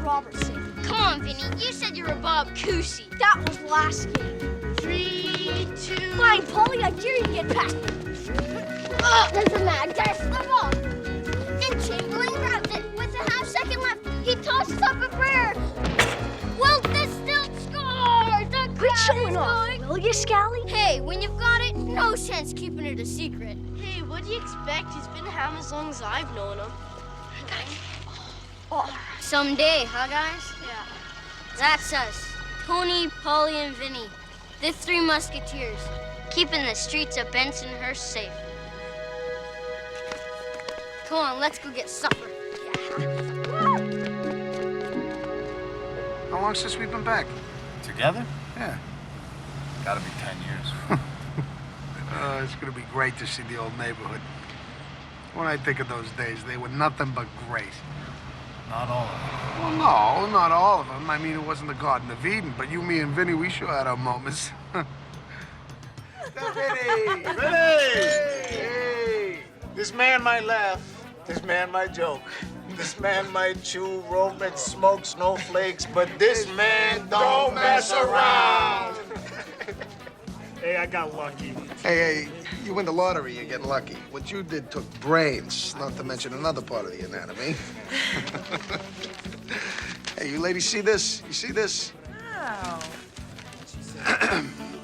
Robertson. Come on, Vinny. You said you were Bob Cousy. That was last game. 3, 2... Fine, Paulie, I dare you to get past me. There's a mad dash the ball. And Chamberlain grabbed it. With a half-second left, he tosses up a prayer. Wilton still scores! The Quit showing off, will you, Scally? Hey, when you've got it, no sense keeping it a secret. Hey, what do you expect? He's been ham as long as I've known him. Someday, huh, guys? Yeah. That's us. Tony, Paulie, and Vinny. The 3 Musketeers. Keeping the streets of Bensonhurst safe. Come on, let's go get supper. How long since we've been back? Together? Yeah. Gotta be 10 years. It's gonna be great to see the old neighborhood. When I think of those days, they were nothing but great. Not all of them. Well, no, not all of them. I mean, it wasn't the Garden of Eden, but you, me, and Vinny, we sure had our moments. Vinny! Hey! This man might laugh. This man might joke. This man might chew, rope, and smoke snowflakes, but this man don't mess around. Hey, I got lucky. Hey, you win the lottery, you get lucky. What you did took brains, not to mention another part of the anatomy. Hey, you ladies see this? You see this? Oh.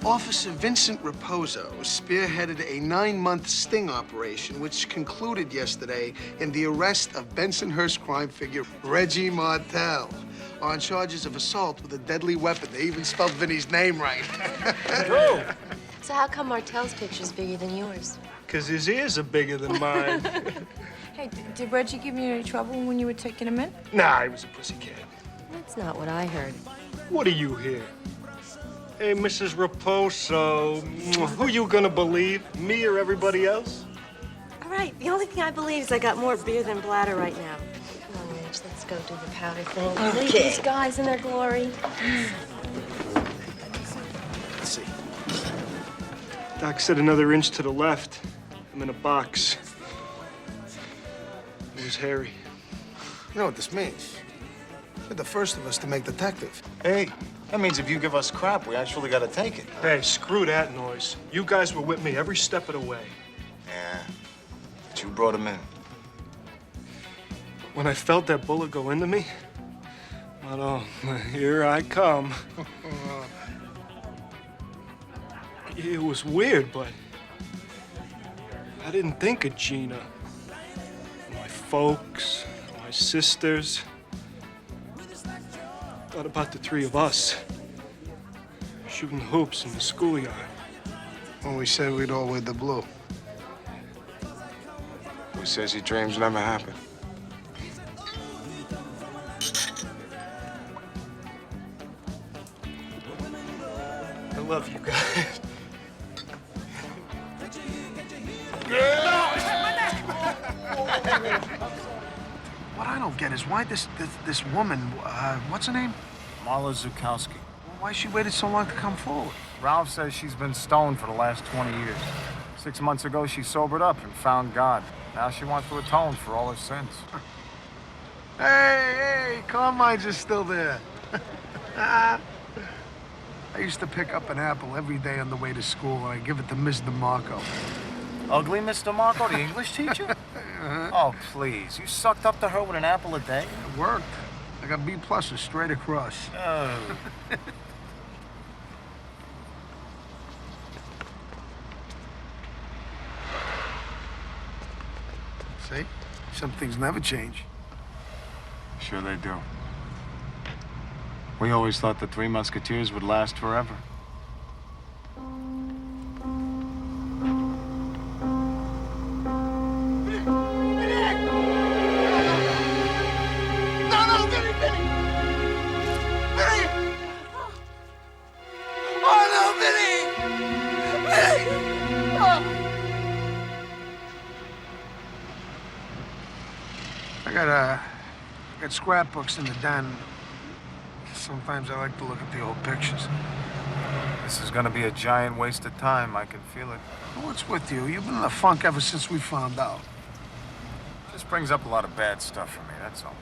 Officer Vincent Raposo spearheaded a 9-month sting operation which concluded yesterday in the arrest of Bensonhurst crime figure Reggie Martel on charges of assault with a deadly weapon. They even spelled Vinny's name right. True. So how come Martel's picture's bigger than yours? Because his ears are bigger than mine. Hey, did Reggie give you any trouble when you were taking him in? Nah, he was a pussycat. That's not what I heard. What do you hear? Hey, Mrs. Raposo, who you gonna believe? Me or everybody else? All right, the only thing I believe is I got more beer than bladder right now. Come on, Rich, let's go do the powder thing. Okay. Leave these guys in their glory. Let's see. Doc said another inch to the left. I'm in a box. It was hairy. You know what this means? You're the first of us to make detective. Hey, that means if you give us crap, we actually gotta take it. Hey, screw that noise. You guys were with me every step of the way. Yeah, but you brought him in. When I felt that bullet go into me, but oh, here I come. It was weird, but I didn't think of Gina. My folks, my sisters. Thought about the 3 of us. Shooting hoops in the schoolyard. When we said we'd all wear the blue. Who says your dreams never happen? I love you guys. What I don't get is why this woman, what's her name? Marla Zukowski. Why she waited so long to come forward? Ralph says she's been stoned for the last 20 years. 6 months ago, she sobered up and found God. Now she wants to atone for all her sins. Hey, Carmine's is still there. I used to pick up an apple every day on the way to school, and I'd give it to Miss DeMarco. Ugly Miss DeMarco, the English teacher? Oh, please. You sucked up to her with an apple a day? It worked. I got B pluses straight across. Oh. See? Some things never change. Sure they do. We always thought the 3 Musketeers would last forever. I got scrapbooks in the den. Sometimes I like to look at the old pictures. This is gonna be a giant waste of time. I can feel it. What's with you? You've been in the funk ever since we found out. Just brings up a lot of bad stuff for me, that's all.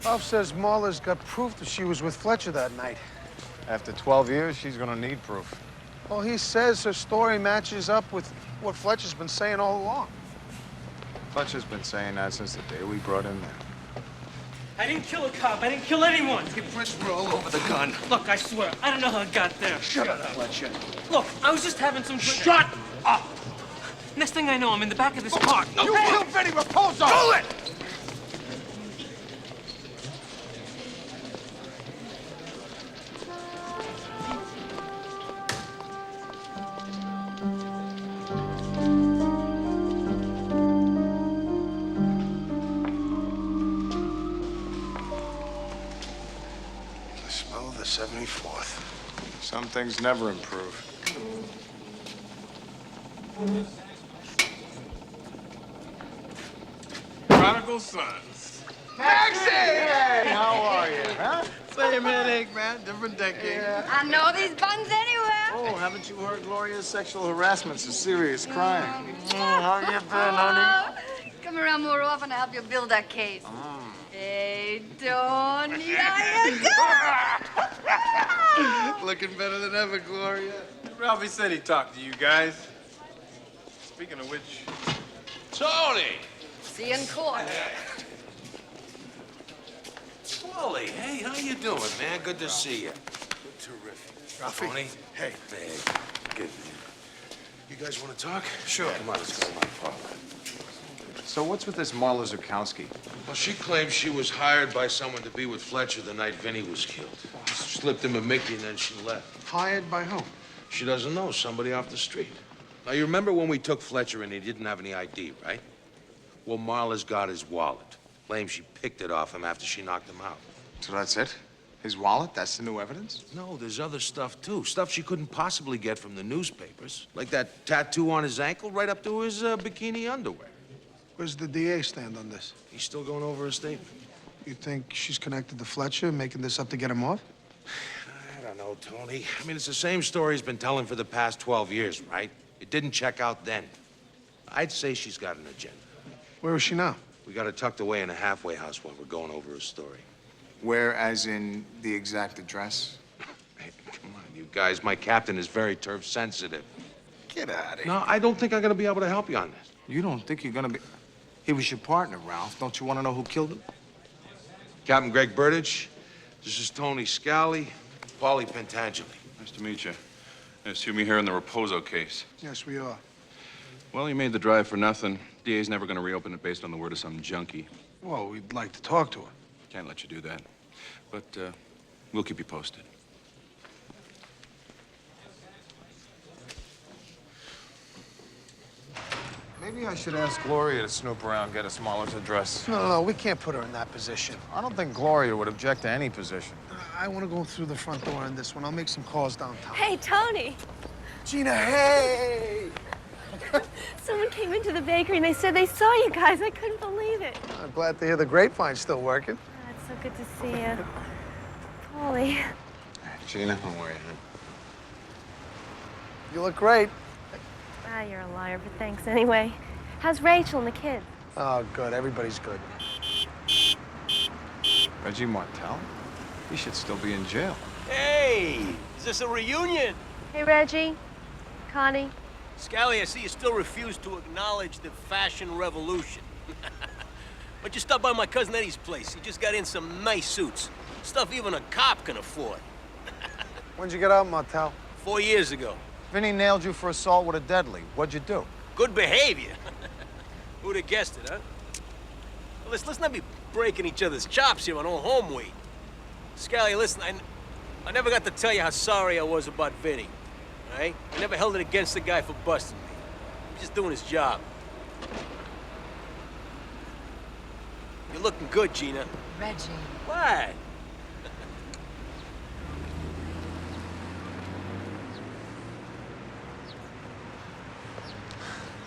Ralph says Marla's got proof that she was with Fletcher that night. After 12 years, she's gonna need proof. Well, he says her story matches up with what Fletcher's been saying all along. Fletcher's been saying that since the day we brought him there. I didn't kill a cop. I didn't kill anyone. Your prints were all over the gun. Look, I swear, I don't know how it got there. Shut up, Fletcher. Look, I was just having some drink. Shut up! Next thing I know, I'm in the back of this car. No, you killed Vinny Raposo! Do it! The smell of the 74th. Some things never improve. Prodigal sons. Maxie! Hey, how are you, huh? Same headache, man. Different decade. I know these buns anywhere. Oh, haven't you heard, Gloria? Sexual harassment's a serious crime. How you been, honey? Come around more often to help you build that case. Hey, Don. Yeah, Looking better than ever, Gloria. Ralphie said he talked to you guys. Speaking of which... Tony! See you in court. Paulie, hey, how you doing, man? Good to see you. Terrific. Ralphie. Tony? Hey. Hey, good. You guys want to talk? Sure. Come on, let's go to my father. So what's with this Marla Zukowski? Well, she claims she was hired by someone to be with Fletcher the night Vinny was killed. Slipped him a Mickey and then she left. Hired by whom? She doesn't know, somebody off the street. Now, you remember when we took Fletcher and he didn't have any ID, right? Well, Marla's got his wallet. Claims she picked it off him after she knocked him out. So that's it? His wallet? That's the new evidence? No, there's other stuff, too. Stuff she couldn't possibly get from the newspapers. Like that tattoo on his ankle right up to his bikini underwear. Where's the DA stand on this? He's still going over his statement. You think she's connected to Fletcher, making this up to get him off? I don't know, Tony. I mean, it's the same story he's been telling for the past 12 years, right? It didn't check out then. I'd say she's got an agenda. Where is she now? We got her tucked away in a halfway house while we're going over her story. Where, as in the exact address? Hey, come on, you guys. My captain is very turf sensitive. Get out of here. No, I don't think I'm gonna be able to help you on this. You don't think you're gonna be... He was your partner, Ralph. Don't you want to know who killed him? Captain Greg Burdage. This is Tony Scally, Paulie Pentangeli. Nice to meet you. I assume you're here in the Raposo case. Yes, we are. Well, you made the drive for nothing. DA's never going to reopen it based on the word of some junkie. Well, we'd like to talk to her. Can't let you do that. But we'll keep you posted. Maybe I should ask Gloria to snoop around, get us Marla's address. No, we can't put her in that position. I don't think Gloria would object to any position. I want to go through the front door in this one. I'll make some calls downtown. Hey, Tony. Gina, hey! Someone came into the bakery and they said they saw you guys. I couldn't believe it. I'm glad to hear the grapevine's still working. Oh, it's so good to see you. Paulie. Gina, how are you? You look great. Ah, you're a liar, but thanks anyway. How's Rachel and the kids? Oh, good. Everybody's good. Reggie Martel? He should still be in jail. Hey, is this a reunion? Hey, Reggie. Connie. Scally, I see you still refuse to acknowledge the fashion revolution. But you stopped by my cousin Eddie's place. He just got in some nice suits. Stuff even a cop can afford. When'd you get out, Martel? 4 years ago. Vinny nailed you for assault with a deadly. What'd you do? Good behavior. Who'd have guessed it, huh? Well, let's not be breaking each other's chops here on old home week. Scally, listen, I never got to tell you how sorry I was about Vinny. All right? I never held it against the guy for busting me. He was just doing his job. You're looking good, Gina. Reggie. What?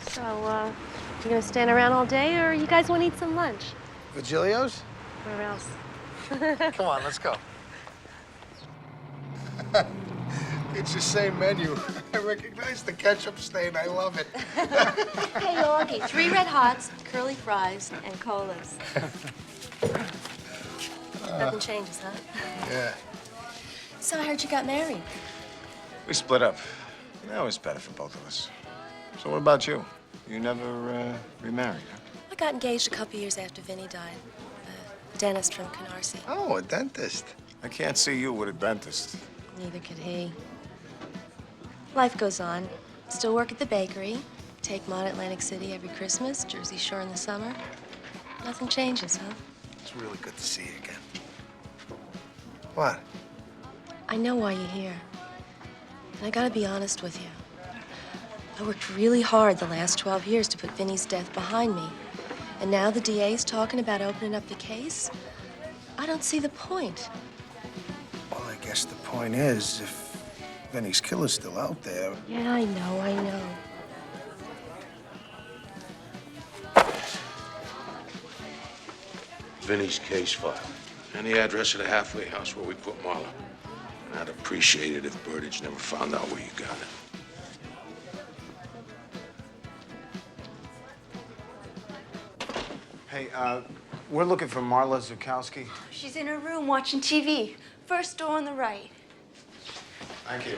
So, you gonna stand around all day, or you guys want to eat some lunch? Vigilio's? Where else? Come on, let's go. It's the same menu. I recognize the ketchup stain. I love it. Hey, Augie, 3 red hots, curly fries, and colas. Nothing changes, huh? Yeah. So I heard you got married. We split up. That was better for both of us. So what about you? You never remarried, huh? I got engaged a couple years after Vinny died. A dentist from Canarsie. Oh, a dentist. I can't see you with a dentist. Neither could he. Life goes on. Still work at the bakery. Take Mom to Atlantic City every Christmas, Jersey Shore in the summer. Nothing changes, huh? It's really good to see you again. What? I know why you're here. And I gotta be honest with you. I worked really hard the last 12 years to put Vinny's death behind me. And now the DA's talking about opening up the case? I don't see the point. Well, I guess the point is, if Vinny's killer's still out there... Yeah, I know. Vinny's case file. And the address of the halfway house where we put Marla. And I'd appreciate it if Birdage never found out where you got it. Hey, we're looking for Marla Zukowski. She's in her room watching TV. First door on the right. Thank you.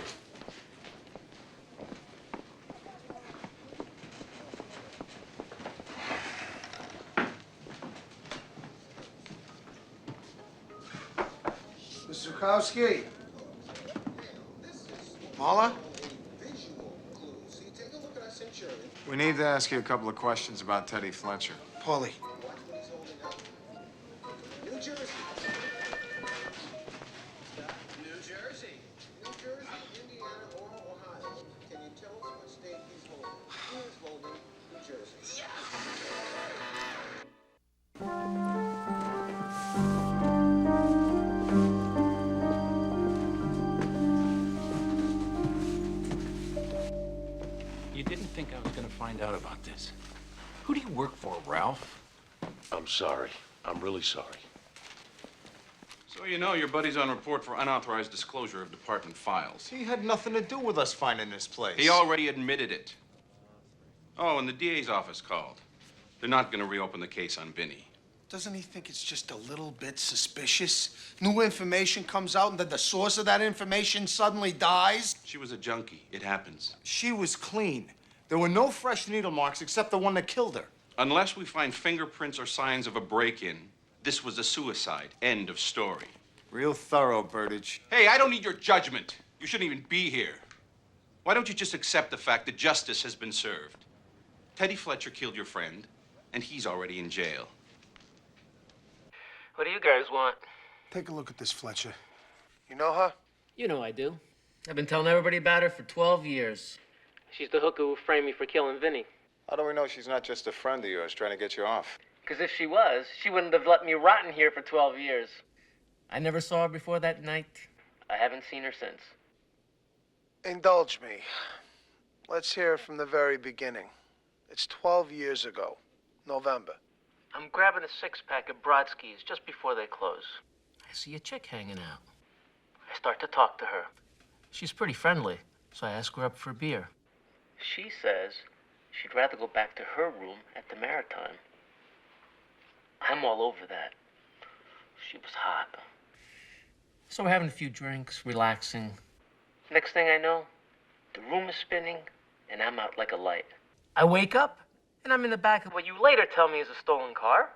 Mr. Zukowski. Marla? We need to ask you a couple of questions about Teddy Fletcher. Paulie. New Jersey. Indiana, or Ohio. Can you tell us what state he's holding? He is holding New Jersey. You didn't think I was going to find out about this. Who do you work for, Ralph? I'm sorry. I'm really sorry. So you know your buddy's on report for unauthorized disclosure of department files. He had nothing to do with us finding this place. He already admitted it. Oh, and the DA's office called. They're not going to reopen the case on Vinny. Doesn't he think it's just a little bit suspicious? New information comes out and then the source of that information suddenly dies? She was a junkie. It happens. She was clean. There were no fresh needle marks except the one that killed her. Unless we find fingerprints or signs of a break-in, this was a suicide. End of story. Real thorough, Birdage. Hey, I don't need your judgment. You shouldn't even be here. Why don't you just accept the fact that justice has been served? Teddy Fletcher killed your friend, and he's already in jail. What do you guys want? Take a look at this, Fletcher. You know her? You know I do. I've been telling everybody about her for 12 years. She's the hooker who framed me for killing Vinny. How do we know she's not just a friend of yours trying to get you off? Because if she was, she wouldn't have let me rot in here for 12 years. I never saw her before that night. I haven't seen her since. Indulge me. Let's hear it from the very beginning. It's 12 years ago, November. I'm grabbing a six-pack of Brodskis just before they close. I see a chick hanging out. I start to talk to her. She's pretty friendly, so I ask her up for a beer. She says she'd rather go back to her room at the Maritime. I'm all over that. She was hot. So we're having a few drinks, relaxing. Next thing I know, the room is spinning, and I'm out like a light. I wake up, and I'm in the back of what you later tell me is a stolen car.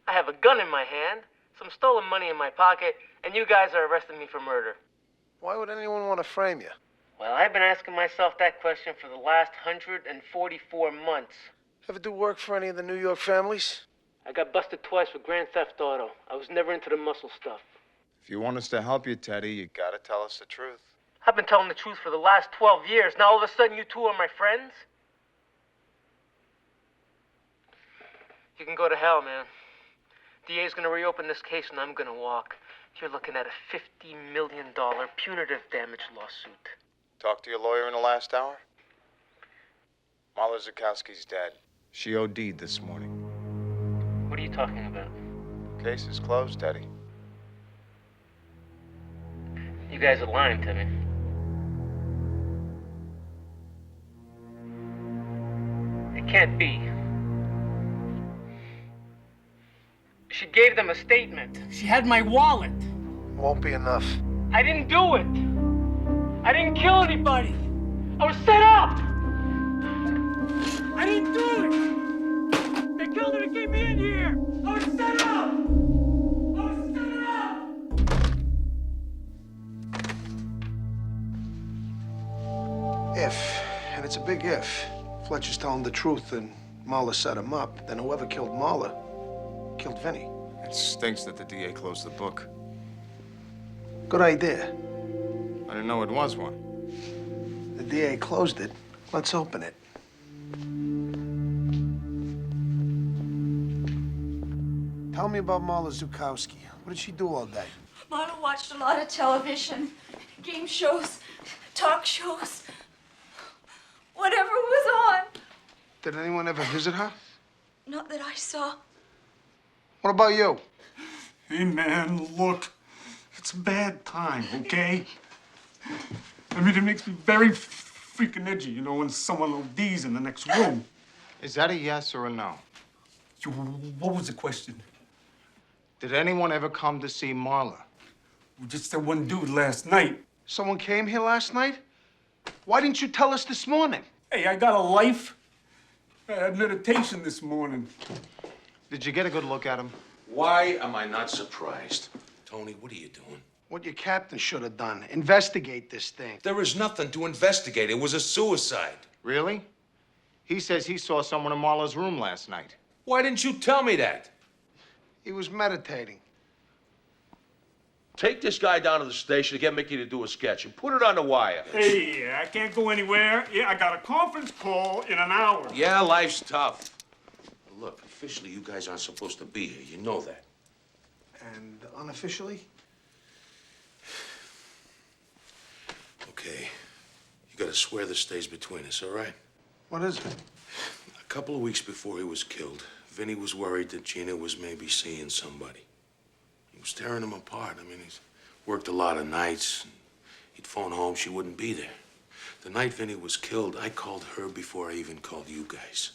I have a gun in my hand, some stolen money in my pocket, and you guys are arresting me for murder. Why would anyone want to frame you? Well, I've been asking myself that question for the last 144 months. Ever do work for any of the New York families? I got busted twice for grand theft auto. I was never into the muscle stuff. If you want us to help you, Teddy, you gotta tell us the truth. I've been telling the truth for the last 12 years. Now all of a sudden you two are my friends? You can go to hell, man. DA's gonna reopen this case and I'm gonna walk. You're looking at a $50 million punitive damage lawsuit. Talk to your lawyer in the last hour? Marla Zukowski's dead. She OD'd this morning. What are you talking about? Case is closed, Teddy. You guys are lying to me. It can't be. She gave them a statement. She had my wallet. Won't be enough. I didn't do it. I didn't kill anybody. I was set up. I didn't do it. They killed her to keep me in here. I was set up. I was set up. If, and it's a big if, Fletcher's telling the truth and Marla set him up, then whoever killed Marla killed Vinny. It stinks that the DA closed the book. Good idea. I didn't know it was one. The DA closed it. Let's open it. Tell me about Marla Zukowski. What did she do all day? Marla watched a lot of television, game shows, talk shows, whatever was on. Did anyone ever visit her? Not that I saw. What about you? Hey, man, look. It's a bad time, okay? I mean, it makes me very freaking edgy, you know, when someone ODs in the next room. Is that a yes or a no? What was the question? Did anyone ever come to see Marla? Just that one dude last night. Someone came here last night? Why didn't you tell us this morning? Hey, I got a life. I had meditation this morning. Did you get a good look at him? Why am I not surprised? Tony, what are you doing? What your captain should have done. Investigate this thing. There is nothing to investigate. It was a suicide. Really? He says he saw someone in Marla's room last night. Why didn't you tell me that? He was meditating. Take this guy down to the station to get Mickey to do a sketch and put it on the wire. Hey, I can't go anywhere. Yeah, I got a conference call in an hour. Yeah, life's tough. Look, officially, you guys aren't supposed to be here. You know that. And unofficially? Okay. You gotta swear this stays between us, all right? What is it? A couple of weeks before he was killed, Vinny was worried that Gina was maybe seeing somebody. He was tearing him apart. I mean, he's worked a lot of nights. He'd phone home, she wouldn't be there. The night Vinny was killed, I called her before I even called you guys.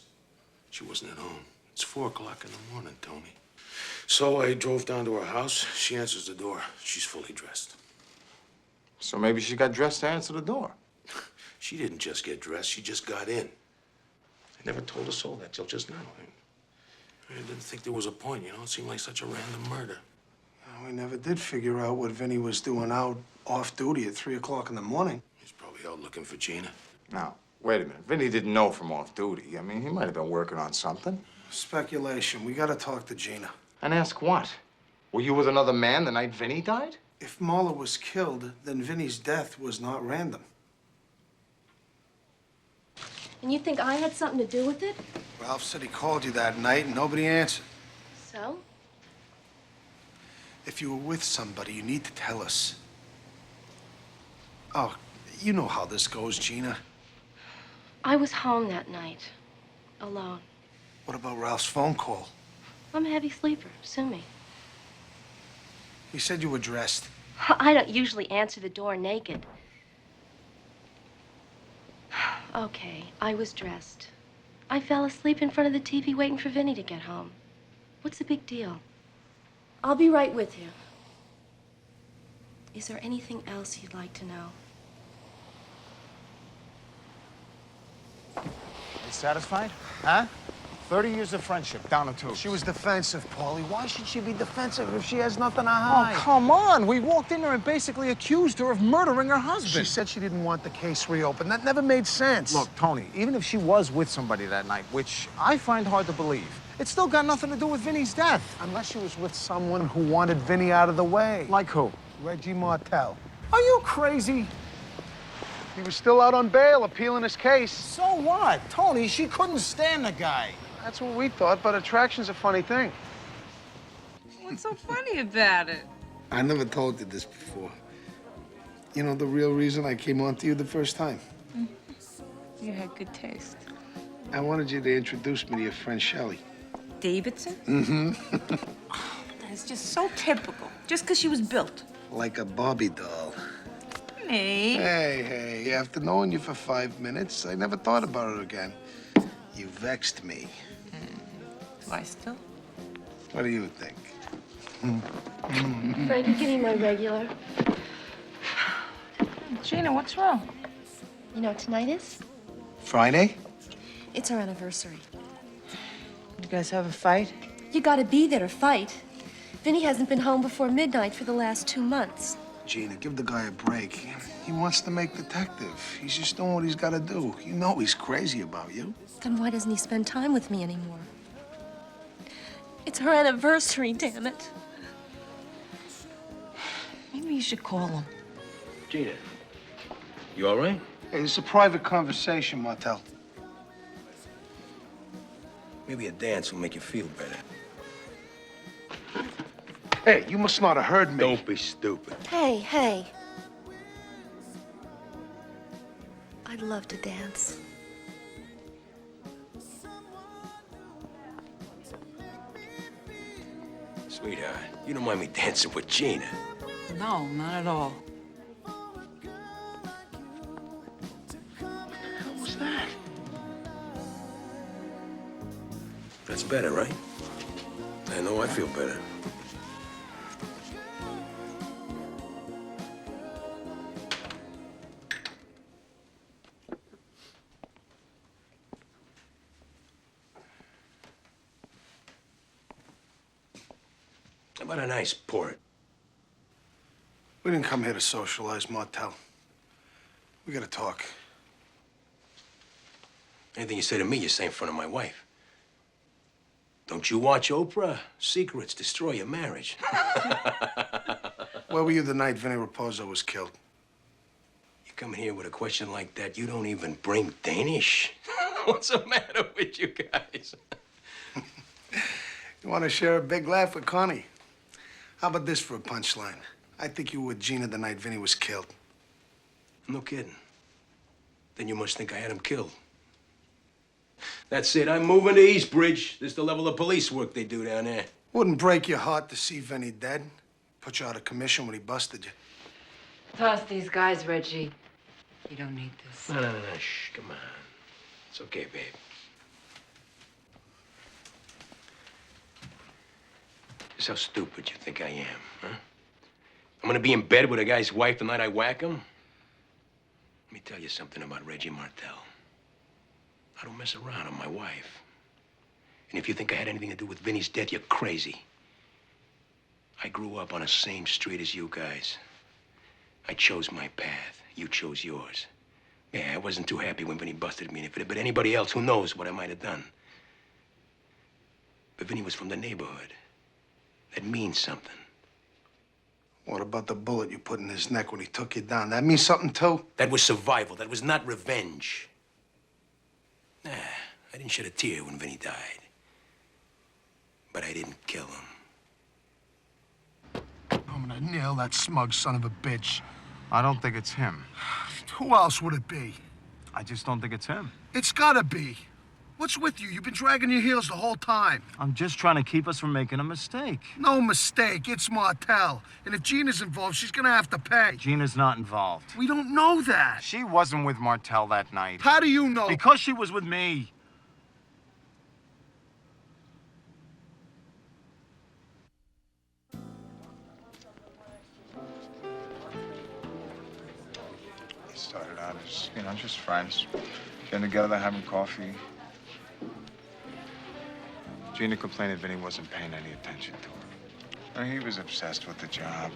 She wasn't at home. It's 4 o'clock in the morning, Tony. So I drove down to her house. She answers the door. She's fully dressed. So maybe she got dressed to answer the door. She didn't just get dressed. She just got in. I never told a soul that till just now. I didn't think there was a point, you know? It seemed like such a random murder. We never did figure out what Vinny was doing out off duty at 3 o'clock in the morning. He's probably out looking for Gina. Now, wait a minute. Vinny didn't know from off duty. I mean, he might have been working on something. Speculation. We gotta talk to Gina. And ask what? Were you with another man the night Vinny died? If Marla was killed, then Vinny's death was not random. And you think I had something to do with it? Ralph said he called you that night and nobody answered. So? If you were with somebody, you need to tell us. Oh, you know how this goes, Gina. I was home that night, alone. What about Ralph's phone call? I'm a heavy sleeper, sue me. He said you were dressed. I don't usually answer the door naked. Okay, I was dressed. I fell asleep in front of the TV waiting for Vinny to get home. What's the big deal? I'll be right with you. Is there anything else you'd like to know? You satisfied? Huh? 30 years of friendship, down to 2. She was defensive, Paulie. Why should she be defensive if she has nothing to hide? Oh, come on. We walked in there and basically accused her of murdering her husband. She said she didn't want the case reopened. That never made sense. Look, Tony, even if she was with somebody that night, which I find hard to believe, it's still got nothing to do with Vinny's death. Unless she was with someone who wanted Vinny out of the way. Like who? Reggie Martel. Are you crazy? He was still out on bail, appealing his case. So what? Tony, she couldn't stand the guy. That's what we thought, but attraction's a funny thing. What's so funny about it? I never told you this before. You know the real reason I came on to you the first time? You had good taste. I wanted you to introduce me to your friend Shelley. Davidson? Mm-hmm. That's just so typical. Just because she was built. Like a Barbie doll. Me? Hey, after knowing you for 5 minutes, I never thought about it again. You vexed me. Do I still? What do you think? Frankie, give me my regular. Gina, what's wrong? You know what tonight is? Friday? It's our anniversary. You guys have a fight? You gotta be there to fight. Vinny hasn't been home before midnight for the last 2 months. Gina, give the guy a break. He wants to make detective. He's just doing what he's got to do. You know he's crazy about you. Then why doesn't he spend time with me anymore? It's our anniversary, damn it. Maybe you should call him. Gina, you all right? Hey, it's a private conversation, Martel. Maybe a dance will make you feel better. Hey, you must not have heard me. Don't be stupid. Hey, hey. I'd love to dance. Sweetheart, you don't mind me dancing with Gina. No, not at all. What was that? That's better, right? I know I feel better. How about a nice port? We didn't come here to socialize, Martel. We gotta talk. Anything you say to me, you say in front of my wife. Don't you watch Oprah? Secrets destroy your marriage. Where were you the night Vinny Raposo was killed? You come in here with a question like that, you don't even bring Danish? What's the matter with you guys? You want to share a big laugh with Connie? How about this for a punchline? I think you were with Gina the night Vinny was killed. No kidding. Then you must think I had him killed. That's it. I'm moving to Eastbridge. This is the level of police work they do down there. Wouldn't break your heart to see Vinny dead? Put you out of commission when he busted you. Toss these guys, Reggie. You don't need this. No. Shh, come on. It's okay, babe. Just how stupid you think I am, huh? I'm gonna be in bed with a guy's wife the night I whack him? Let me tell you something about Reggie Martel. I don't mess around on my wife. And if you think I had anything to do with Vinny's death, you're crazy. I grew up on the same street as you guys. I chose my path. You chose yours. Yeah, I wasn't too happy when Vinny busted me. And if it had been anybody else, who knows what I might have done. But Vinny was from the neighborhood. That means something. What about the bullet you put in his neck when he took you down? That means something, too? That was survival. That was not revenge. Nah, I didn't shed a tear when Vinny died. But I didn't kill him. I'm gonna nail that smug son of a bitch. I don't think it's him. Who else would it be? I just don't think it's him. It's gotta be. What's with you? You've been dragging your heels the whole time. I'm just trying to keep us from making a mistake. No mistake. It's Martel. And if Gina's involved, she's gonna have to pay. Gina's not involved. We don't know that. She wasn't with Martel that night. How do you know? Because she was with me. It started out as, just friends. Getting together, having coffee. Gina complained that Vinny wasn't paying any attention to her. He was obsessed with the job.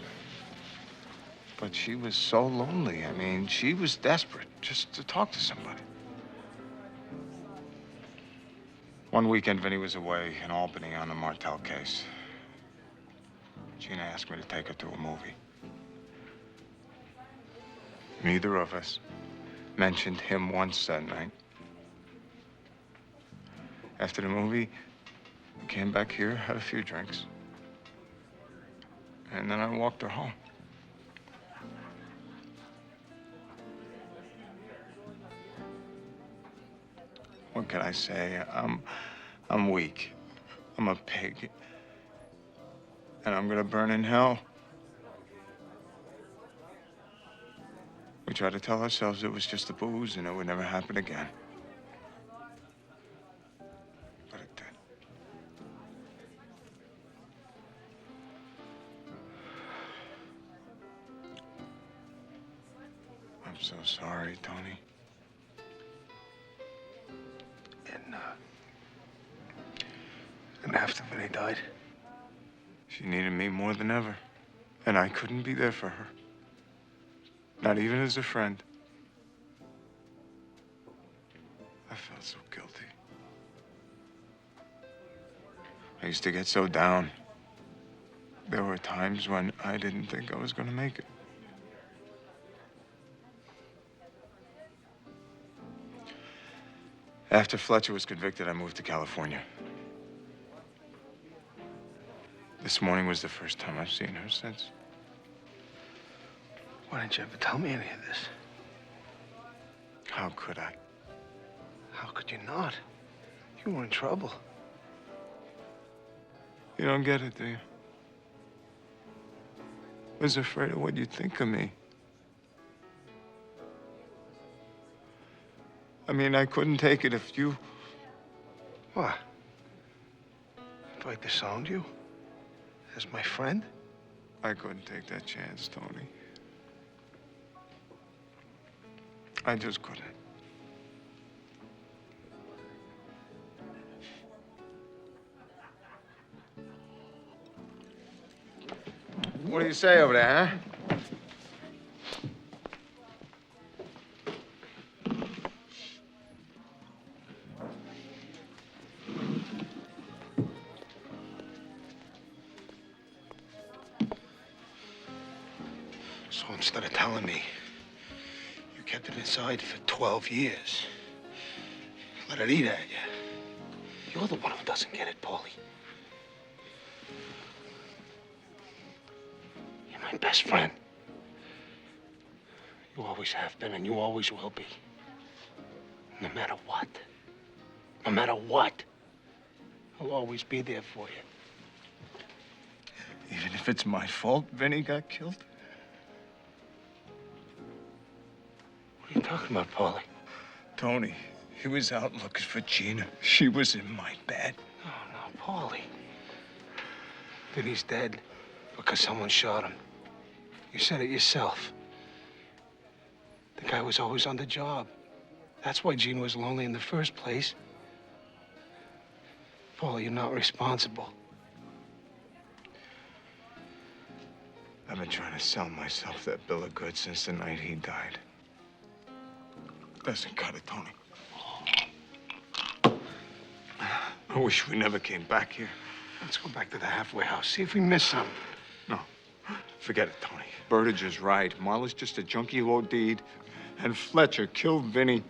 But she was so lonely. She was desperate just to talk to somebody. One weekend, Vinny was away in Albany on the Martel case. Gina asked me to take her to a movie. Neither of us mentioned him once that night. After the movie, we came back here, had a few drinks. And then I walked her home. What can I say? I'm weak. I'm a pig. And I'm gonna burn in hell. We tried to tell ourselves it was just the booze and it would never happen again. But it did. so sorry, Tony. And after Vinny died? She needed me more than ever. And I couldn't be there for her. Not even as a friend. I felt so guilty. I used to get so down. There were times when I didn't think I was going to make it. After Fletcher was convicted, I moved to California. This morning was the first time I've seen her since. Why didn't you ever tell me any of this? How could I? How could you not? You were in trouble. You don't get it, do you? I was afraid of what you'd think of me. I mean, I couldn't take it if you... What? If I disowned you? As my friend? I couldn't take that chance, Tony. I just couldn't. What do you say over there, huh? So instead of telling me, you kept it inside for 12 years. Let it eat at you. You're the one who doesn't get it, Paulie. You're my best friend. You always have been, and you always will be. No matter what. No matter what. I'll always be there for you. Even if it's my fault Vinny got killed? What are you talking about, Paulie? Tony, he was out looking for Gina. She was in my bed. No, Paulie. Vinny's dead because someone shot him. You said it yourself. The guy was always on the job. That's why Gina was lonely in the first place. Paulie, you're not responsible. I've been trying to sell myself that bill of goods since the night he died. Doesn't cut it, Tony. I wish we never came back here. Let's go back to the halfway house, see if we miss something. No, forget it, Tony. Burridge is right. Marla's just a junkie low deed, and Fletcher killed Vinny.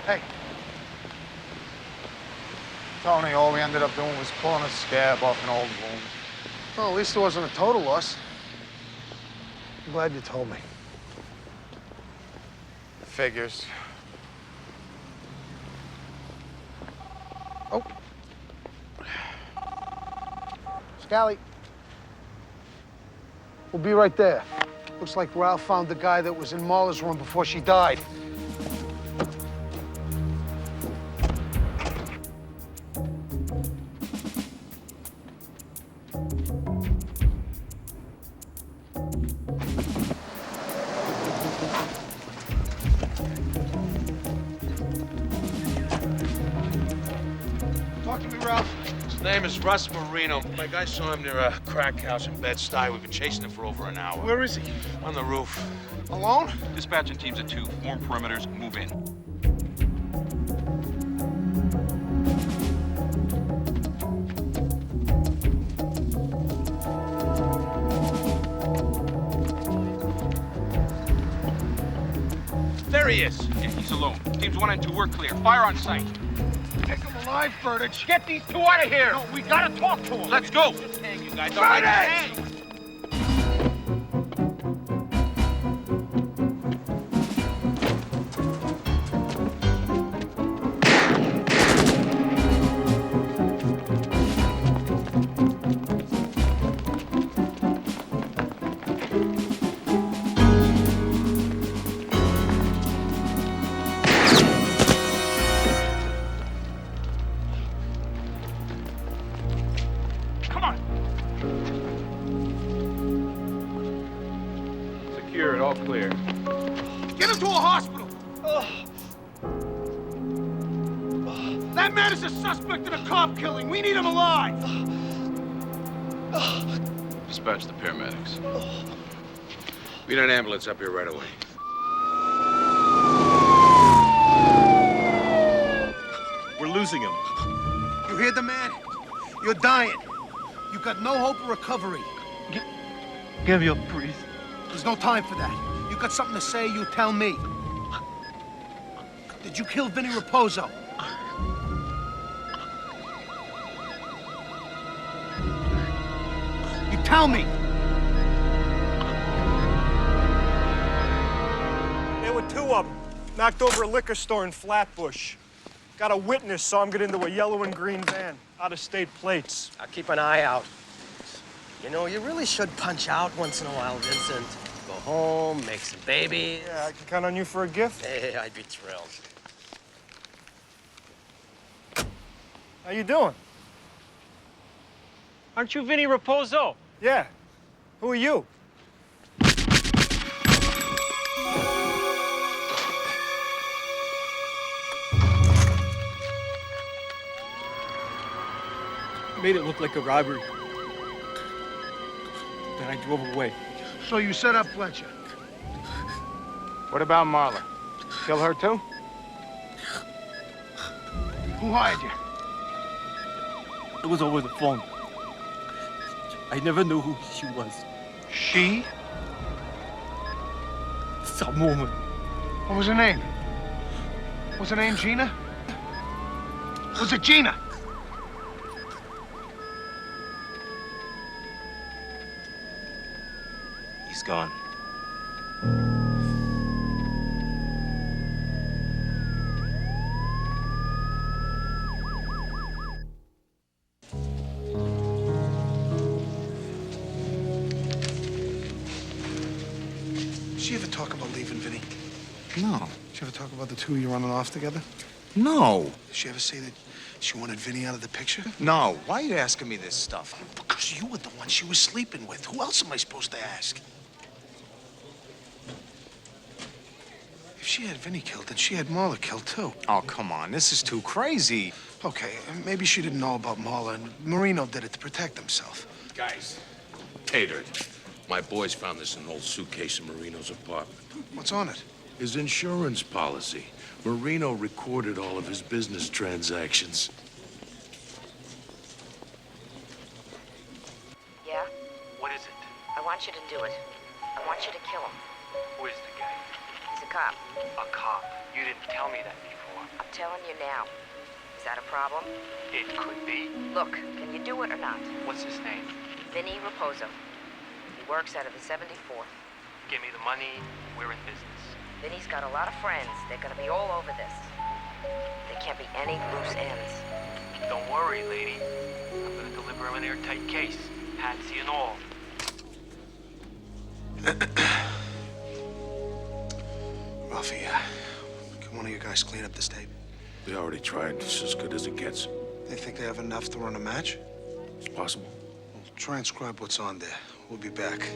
Hey. Tony, all we ended up doing was pulling a scab off an old wound. Well, at least it wasn't a total loss. I'm glad you told me. Figures. Oh. Scally. We'll be right there. Looks like Ralph found the guy that was in Marla's room before she died. Talk to me, Ralph. His name is Russ Marino. My guy saw him near a crack house in Bed-Stuy. We've been chasing him for over an hour. Where is he? On the roof. Alone? Dispatching teams of 2. Form perimeters. Move in. There he is. Yeah, he's alone. Teams 1 and 2, we're clear. Fire on sight. Take him alive, Burridge. Get these two out of here. No, we gotta talk to him. Let's go. Just hang, you guys. All right, hang. secured, all clear. Get him to a hospital! That man is a suspect in a cop killing. We need him alive! Dispatch the paramedics. We need an ambulance up here right away. We're losing him. You hear the man? You're dying. You got no hope of recovery. Give me a breathe. There's no time for that. You got something to say, you tell me. Did you kill Vinny Raposo? You tell me. There were two of them. Knocked over a liquor store in Flatbush. Got a witness, saw him get into a yellow and green van. Out-of-state plates. I'll keep an eye out. You know, you really should punch out once in a while, Vincent. Go home, make some babies. Yeah, I can count on you for a gift. Hey, I'd be thrilled. How you doing? Aren't you Vinny Raposo? Yeah. Who are you? Made it look like a robbery. Then I drove away. So you set up Fletcher? What about Marla? Kill her too? Who hired you? It was over the phone. I never knew who she was. She? Some woman. What was her name? Was her name Gina? Was it Gina? He's gone. Did she ever talk about leaving Vinny? No. Did she ever talk about the two of you running off together? No. Did she ever say that she wanted Vinny out of the picture? No. Why are you asking me this stuff? Because you were the one she was sleeping with. Who else am I supposed to ask? If she had Vinny killed, then she had Marla killed, too. Oh, come on. This is too crazy. Okay, maybe she didn't know about Marla, and Marino did it to protect himself. Guys, catered. My boys found this in an old suitcase in Marino's apartment. What's on it? His insurance policy. Marino recorded all of his business transactions. Yeah? What is it? I want you to do it. I want you to kill him. Who is the guy? He's a cop. A cop. You didn't tell me that before. I'm telling you now. Is that a problem? It could be. Look, can you do it or not? What's his name? Vinny Raposo. He works out of the 74th. Give me the money. We're in business. Vinny's got a lot of friends. They're gonna be all over this. There can't be any loose ends. Don't worry, lady. I'm gonna deliver him an airtight case. Patsy and all. Ralphie, can one of you guys clean up this tape? We already tried. It's as good as it gets. They think they have enough to run a match? It's possible. Well, transcribe what's on there. We'll be back.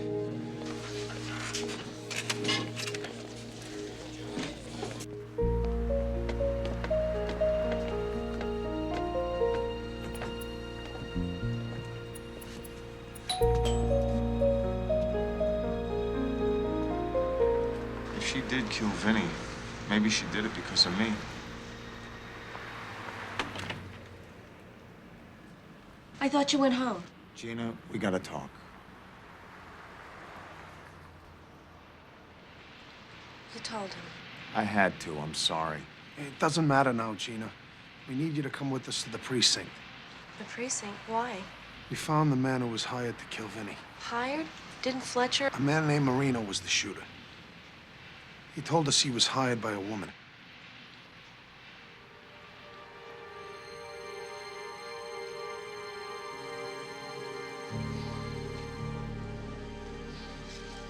If she did kill Vinny, maybe she did it because of me. I thought you went home. Gina, we gotta talk. You told him. I had to. I'm sorry. It doesn't matter now, Gina. We need you to come with us to the precinct. The precinct? Why? We found the man who was hired to kill Vinny. Hired? Didn't Fletcher? A man named Marino was the shooter. He told us he was hired by a woman.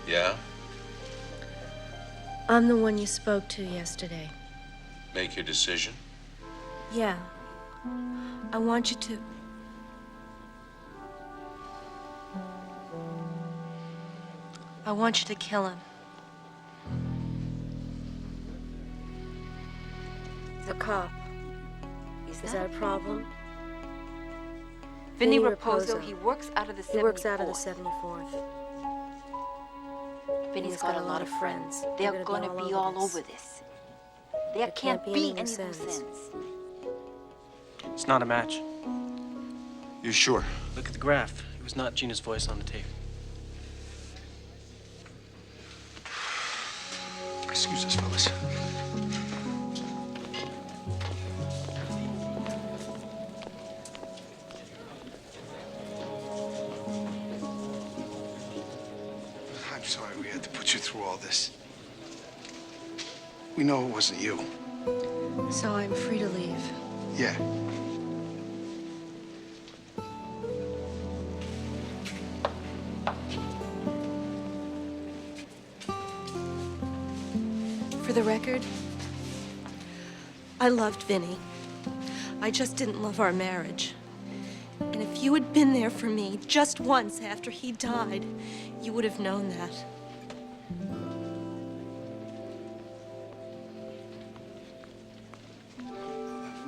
Yeah? I'm the one you spoke to yesterday. Make your decision. Yeah. I want you to... I want you to kill him. cop. Is that a problem? Vinny Raposo, he works out of the 74th. He works out of the 74th. Vinny's got a lot of friends. They're gonna be all over this. There can't be any loose ends. It's not a match. You sure? Look at the graph. It was not Gina's voice on the tape. Excuse us, fellas. I'm sorry we had to put you through all this. We know it wasn't you. So I'm free to leave. Yeah. For the record, I loved Vinny. I just didn't love our marriage. And if you had been there for me just once after he died, you would have known that.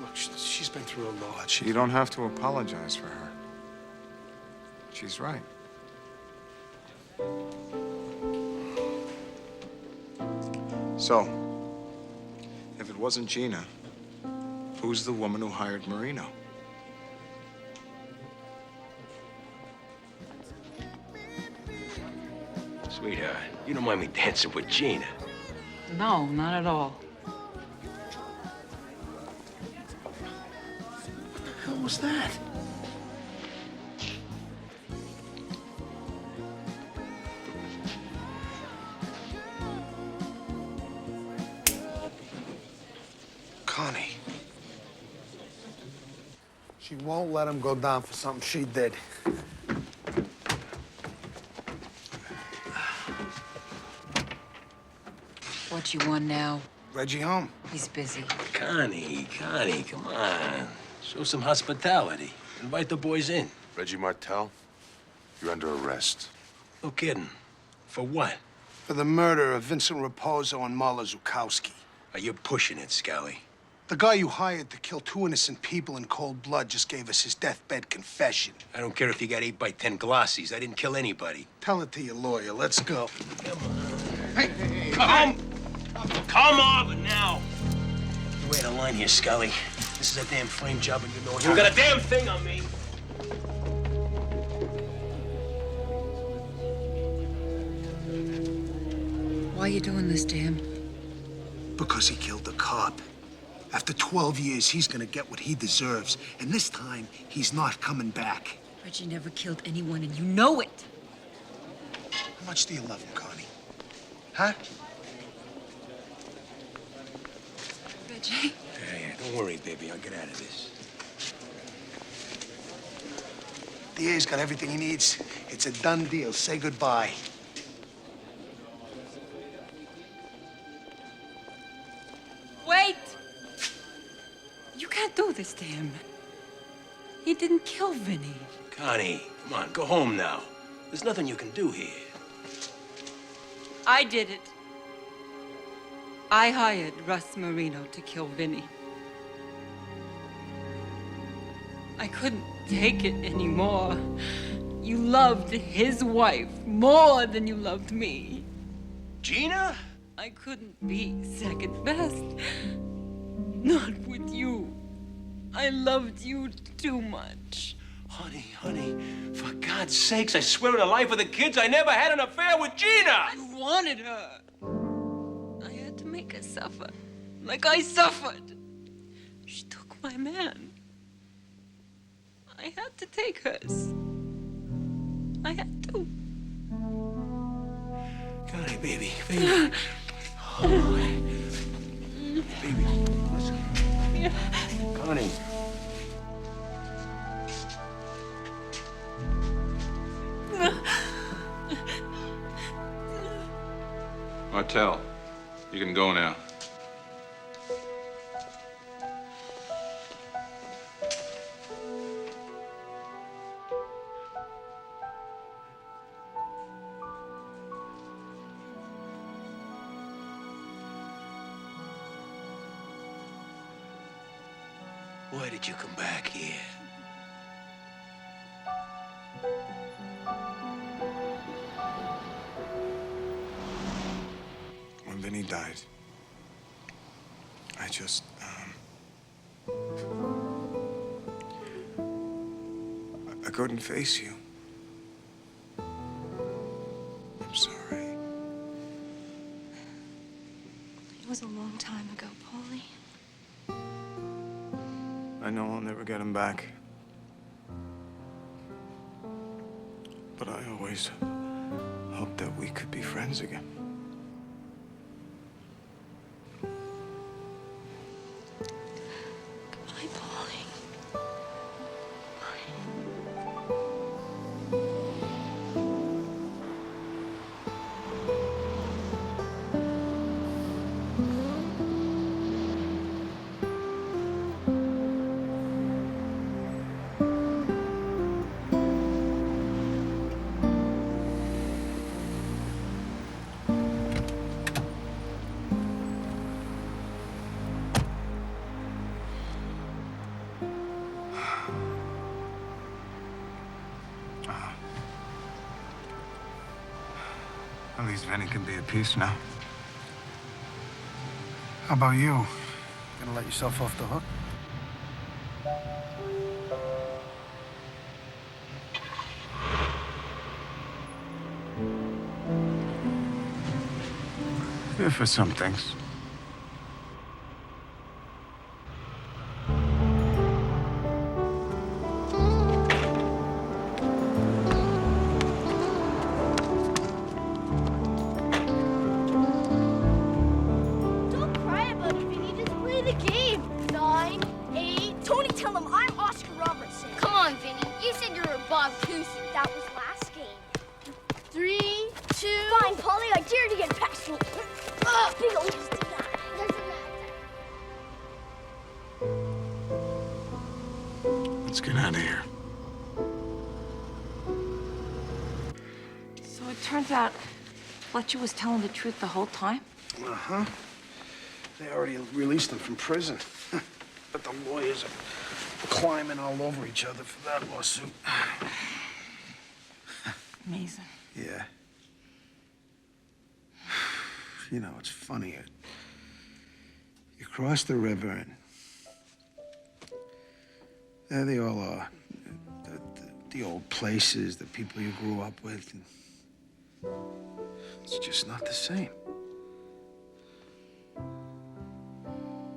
Look, she's been through a lot. You don't have to apologize for her. She's right. So, if it wasn't Gina, who's the woman who hired Marino? Sweetheart, you don't mind me dancing with Gina. No, not at all. What the hell was that? Connie. She won't let him go down for something she did. What you want now? Reggie home. He's busy. Connie, come on. Show some hospitality. Invite the boys in. Reggie Martel, you're under arrest. No kidding. For what? For the murder of Vincent Raposo and Marla Zukowski. Are you pushing it, Scally? The guy you hired to kill 2 innocent people in cold blood just gave us his deathbed confession. I don't care if you got 8 by 10 glossies. I didn't kill anybody. Tell it to your lawyer. Let's go. Come on now. You ain't a line here, Scully. This is a damn frame job, and you know it. You got a damn thing on me. Why are you doing this to him? Because he killed the cop. After 12 years, he's gonna get what he deserves. And this time, he's not coming back. Reggie never killed anyone, and you know it. How much do you love him, Connie? Huh? Reggie? Yeah, don't worry, baby. I'll get out of this. DA's got everything he needs. It's a done deal. Say goodbye. Wait! You can't do this to him. He didn't kill Vinny. Connie, come on, go home now. There's nothing you can do here. I did it. I hired Russ Marino to kill Vinny. I couldn't take it anymore. You loved his wife more than you loved me. Gina? I couldn't be second best. Not with you. I loved you too much. Honey, for God's sakes, I swear on the life of the kids, I never had an affair with Gina! I wanted her. I had to make her suffer, like I suffered. She took my man. I had to take hers. I had to. Connie, baby. Oh, baby, listen. Yeah. Connie. Martel, you can go now. why did you come back here? When Vinny died, I just, I couldn't face you. I'm sorry. It was a long time ago, Paulie. I know I'll never get him back. But I always hoped that we could be friends again. Goodbye, Paulie. At least Vinny can be at peace now. How about you? Gonna let yourself off the hook? Yeah, for some things. Don't cry about it, Vinny. Just play the game. 9, 8. Tony, tell him I'm Oscar Robertson. Come on, Vinny. You said you were Bob Cousy. That was last game. 3, 2. Fine, Paulie. I dare to get past me. Big ol' just do that. Doesn't matter. Let's get out of here. So it turns out Fletcher was telling the truth the whole time? Uh-huh. They already released him from prison. But the lawyers are climbing all over each other for that lawsuit. Amazing. Yeah. You know, it's funny. You cross the river and there they all are. The old places, the people you grew up with. And it's just not the same.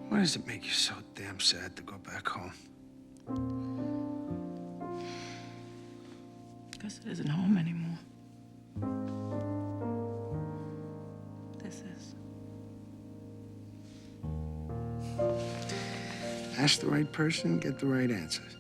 Why does it make you so damn sad to go back home? Because it isn't home anymore. This is. Ask the right person, get the right answers.